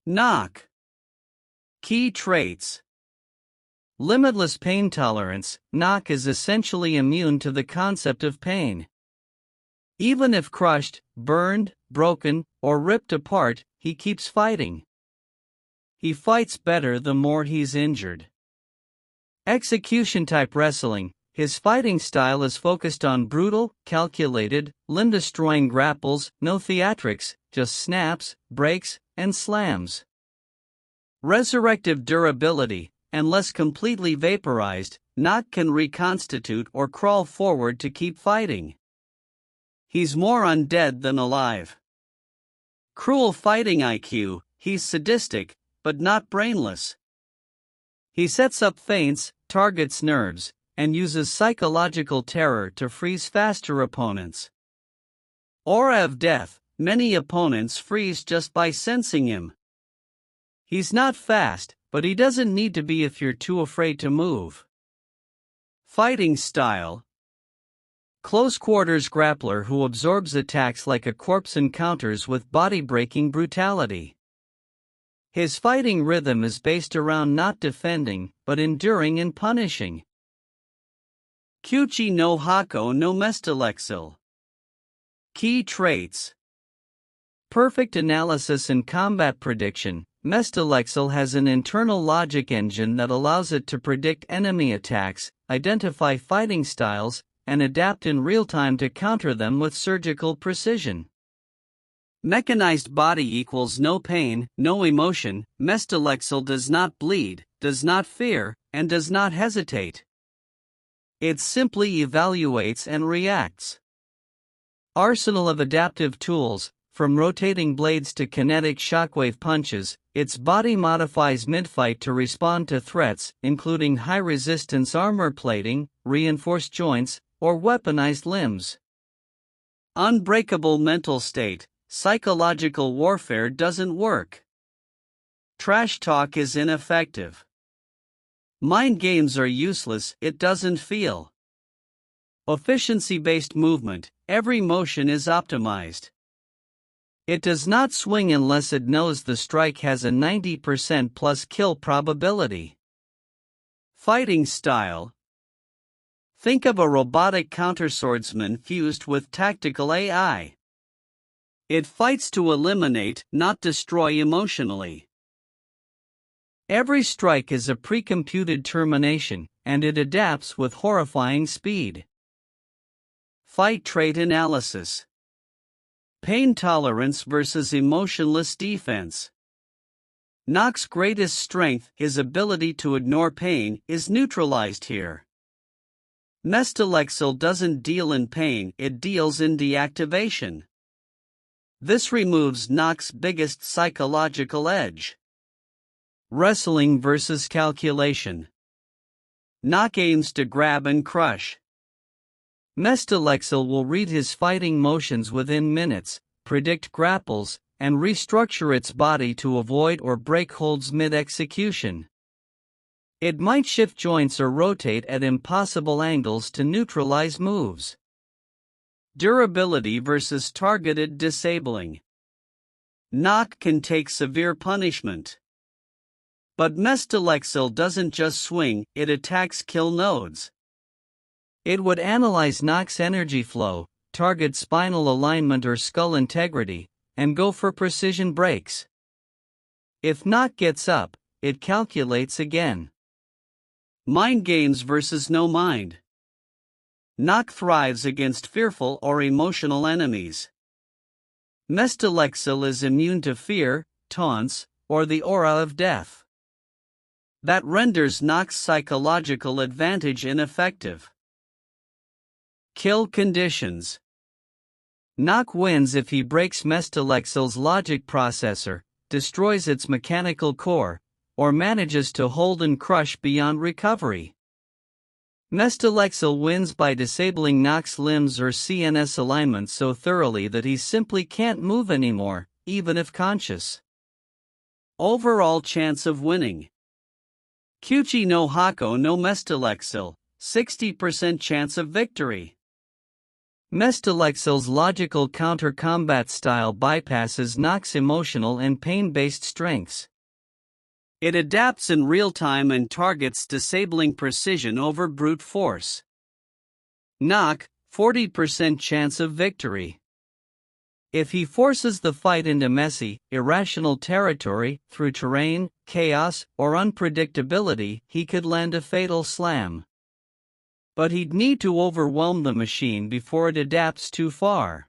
Knock. Key traits. Limitless pain tolerance. Knock is essentially immune to the concept of pain. Even if crushed, burned, broken, or ripped apart, he keeps fighting. He fights better the more he's injured. Execution-type wrestling. His fighting style is focused on brutal, calculated, limb-destroying grapples, no theatrics, just snaps, breaks, and slams. Resurrective durability. Unless completely vaporized, Knock can reconstitute or crawl forward to keep fighting. He's more undead than alive. Cruel fighting IQ. He's sadistic, but not brainless. He sets up feints, targets nerves, and uses psychological terror to freeze faster opponents. Aura of death. Many opponents freeze just by sensing him. He's not fast, but he doesn't need to be if you're too afraid to move. Fighting style. Close quarters grappler who absorbs attacks like a corpse and counters with body-breaking brutality. His fighting rhythm is based around not defending, but enduring and punishing. Kyuuchi no Hako no Mestelexil. Key traits. Perfect analysis and combat prediction. Mestelexil has an internal logic engine that allows it to predict enemy attacks, identify fighting styles, and adapt in real time to counter them with surgical precision. Mechanized body equals no pain, no emotion. Mestelexil does not bleed, does not fear, and does not hesitate. It simply evaluates and reacts. Arsenal of adaptive tools. From rotating blades to kinetic shockwave punches, its body modifies mid-fight to respond to threats, including high-resistance armor plating, reinforced joints, or weaponized limbs. Unbreakable mental state. Psychological warfare doesn't work. Trash talk is ineffective. Mind games are useless, it doesn't feel. Efficiency-based movement. Every motion is optimized. It does not swing unless it knows the strike has a 90% plus kill probability. Fighting style. Think of a robotic counterswordsman fused with tactical AI. It fights to eliminate, not destroy emotionally. Every strike is a pre-computed termination, and it adapts with horrifying speed. Fight trait analysis. Pain tolerance versus emotionless defense. Knock's greatest strength, his ability to ignore pain, is neutralized here. Mestelexil doesn't deal in pain, it deals in deactivation. This removes Knock's biggest psychological edge. Wrestling versus calculation. Knock aims to grab and crush. Mestelexil will read his fighting motions within minutes, predict grapples, and restructure its body to avoid or break holds mid-execution. It might shift joints or rotate at impossible angles to neutralize moves. Durability versus targeted disabling. Knock can take severe punishment. But Mestelexil doesn't just swing, it attacks kill nodes. It would analyze Knock's energy flow, target spinal alignment or skull integrity, and go for precision breaks. If Knock gets up, it calculates again. Mind games versus no mind. Knock thrives against fearful or emotional enemies. Mestelexil is immune to fear, taunts, or the aura of death. That renders Knock's psychological advantage ineffective. Kill conditions. Knock wins if he breaks Mestelexil's logic processor, destroys its mechanical core, or manages to hold and crush beyond recovery. Mestelexil wins by disabling Knock's limbs or CNS alignment so thoroughly that he simply can't move anymore, even if conscious. Overall chance of winning. Kyuuchi no Hako no Mestelexil, 60% chance of victory. Mestelexil's logical counter-combat style bypasses Nock's emotional and pain-based strengths. It adapts in real time and targets disabling precision over brute force. Nock, 40% chance of victory. If he forces the fight into messy, irrational territory, through terrain, chaos, or unpredictability, he could land a fatal slam. But he'd need to overwhelm the machine before it adapts too far.